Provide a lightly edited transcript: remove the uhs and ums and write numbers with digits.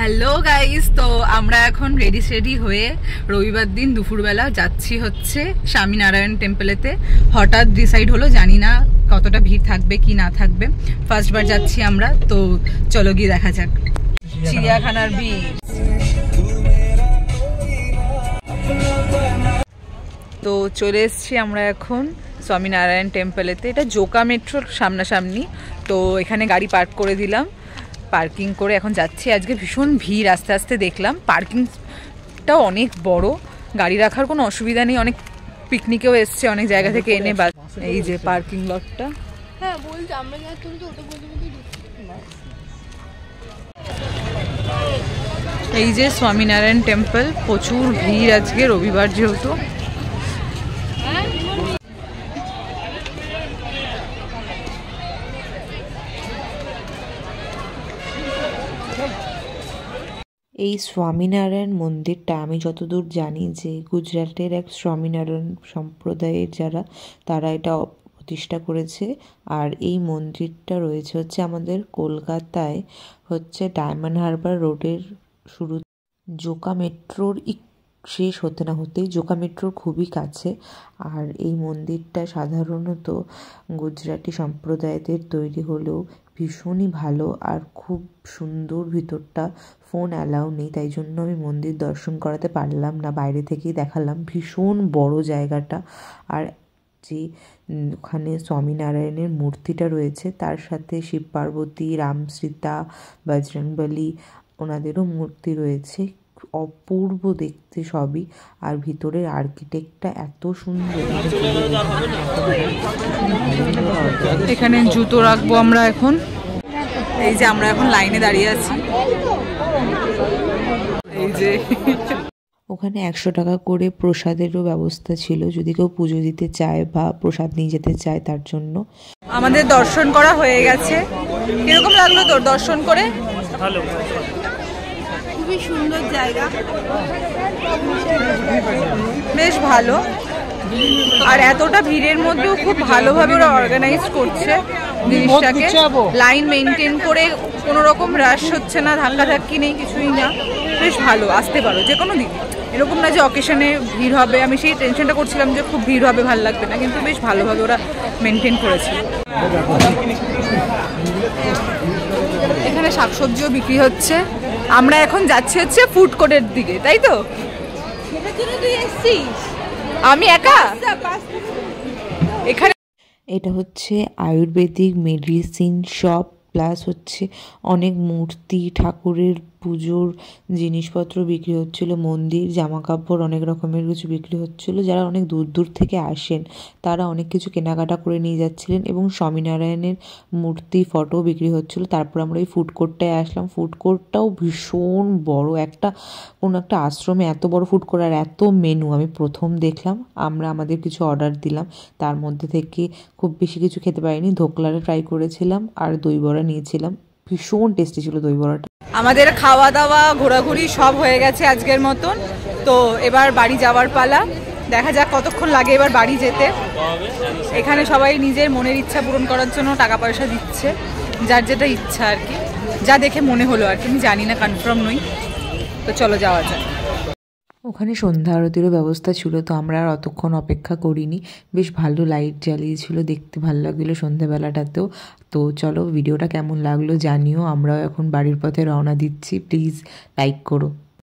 Hello guys, তো আমরা এখন রেডি হয়ে রবিবার দিন দুপুরবেলা যাচ্ছি হচ্ছে স্বামীনারায়ণ টেম্পলেতে। হঠাৎ ডিসাইড হলো, জানি না কতটা ভিড় থাকবে কি না থাকবে। ফার্স্টবার যাচ্ছি আমরা, তো চলো গিয়ে দেখা যাক। চিড়িয়াখানার ভিড়। তো চলে এসছি আমরা এখন স্বামীনারায়ণ টেম্পলেতে। এটা জোকা মেট্রোর সামনাসামনি। তো এখানে গাড়ি পার্ক করে দিলাম, পার্কিং করে এখন যাচ্ছি। আজকে ভীষণ ভিড়, আস্তে আস্তে দেখলাম। পার্কিংটাও অনেক বড়, গাড়ি রাখার কোনো অসুবিধা নেই। অনেক পিকনিকেও এসছে অনেক জায়গা থেকে এনে। বাস এই যে পার্কিং লটটা। হ্যাঁ বলছি আমরা যা তুলতে ওটা বলতে এই যে স্বামীনারায়ণ টেম্পল। প্রচুর ভিড় আজকে রবিবার যেহেতু। এই স্বামীনারায়ণ মন্দিরটা আমি যতদূর জানি যে গুজরাটের এক স্বামীনারায়ণ সম্প্রদায়ের তারা এটা প্রতিষ্ঠা করেছে। আর এই মন্দিরটা রয়েছে হচ্ছে আমাদের কলকাতায় হচ্ছে ডায়মন্ড হারবার রোডের শুরু, জোকা মেট্রোর শেষ হতে না হতেই জোকা মেট্রোর খুবই কাছে। আর এই মন্দিরটা সাধারণত গুজরাটি সম্প্রদায়দের তৈরি হলেও ভীষণই ভালো আর খুব সুন্দর। ভিতরটা ফোন অ্যালাউ নেই, তাই জন্য আমি মন্দির দর্শন করাতে পারলাম না, বাইরে থেকেই দেখালাম। ভীষণ বড় জায়গাটা। আর যে ওখানে স্বামীনারায়ণের মূর্তিটা রয়েছে, তার সাথে শিব পার্বতী, রাম সীতা, বজরংবলী ওনাদেরও মূর্তি রয়েছে। অপূর্ব দেখতে সবই। আর ভিতরের আর্কিটেক্টটা এত সুন্দর। এখানে জুতো রাখবো আমরা এখন। এই যে আমরা এখন লাইনে দাঁড়িয়ে আছি। এই যে ওখানে 100 টাকা করে প্রসাদেরও ব্যবস্থা ছিল, যদি কেউ পুজো দিতে চায় বা প্রসাদ নিয়ে যেতে চায় তার জন্য। আমাদের দর্শন করা হয়ে গেছে। কিরকম লাগলো তোর দর্শন করে? ভালো, খুবই সুন্দর জায়গা, বেশ ভালো। আর এতটা ভিড়ের মধ্যেও খুব ভালোভাবে ওরা অর্গানাইজ করছে জিনিসটাকে। লাইন মেনটেন করে, কোনো রকম রাশ হচ্ছে না, ধাক্কাধাক্কি নেই, কিছুই না। বেশ ভালো, আসতে পারো যে কোনো দিন। এরকম না যে অকেশনে ভিড় হবে, আমি সেই টেনশনটা করছিলাম যে খুব ভিড় হবে, ভালো লাগবে না, কিন্তু বেশ ভালোভাবে ওরা মেনটেন করেছে। এখানে শাকসবজিও বিক্রি হচ্ছে। আমরা এখন যাচ্ছি হচ্ছে ফুড কোর্টের দিকে, তাই তো? আমি একা এখানে। এটা হচ্ছে আয়ুর্বেদিক মেডিসিন শপ, প্লাস হচ্ছে অনেক মূর্তি, ঠাকুরের পুজোর জিনিসপত্র বিক্রি হচ্ছিল, মন্দির, জামা কাপড়, অনেক রকমের কিছু বিক্রি হচ্ছিল। যারা অনেক দূর দূর থেকে আসেন তারা অনেক কিছু কেনাকাটা করে নিয়ে যাচ্ছিলেন। এবং স্বামীনারায়ণের মূর্তি, ফটো বিক্রি হচ্ছিল। তারপর আমরা এই ফুড কোর্টটায় আসলাম। ফুড কোর্টটাও ভীষণ বড়। কোনো একটা আশ্রমে এত বড় ফুড কোর্ট আর এত মেনু আমি প্রথম দেখলাম। আমরা আমাদের কিছু অর্ডার দিলাম, তার মধ্যে থেকে খুব বেশি কিছু খেতে পারিনি। ধোকলাটা ট্রাই করেছিলাম আর দই বড়া নিয়েছিলাম। ভীষণ টেস্টি ছিল দই বড়াটা। আমাদের খাওয়া দাওয়া ঘোরাঘুরি সব হয়ে গেছে আজকের মতন। তো এবার বাড়ি যাওয়ার পালা। দেখা যাক কতক্ষণ লাগে এবার বাড়ি যেতে। এখানে সবাই নিজের মনের ইচ্ছা পূরণ করার জন্য টাকা পয়সা দিচ্ছে, যার যেটা ইচ্ছা আর কি, যা দেখে মনে হলো আর কি। আমি জানি না, কনফার্ম নই। তো চলো যাওয়া যাক। ওখানে সন্ধ্যা আরতিরও ব্যবস্থা ছিল, তো আমরা আর অতক্ষণ অপেক্ষা করিনি। বেশ ভালো লাইট জ্বালিয়েছিল, দেখতে ভালো লাগছিলো সন্ধ্যাবেলাটাতেও। তো চলো, ভিডিওটা কেমন লাগলো জানিও। আমরাও এখন বাড়ির পথে রওনা দিচ্ছি। প্লিজ লাইক করো।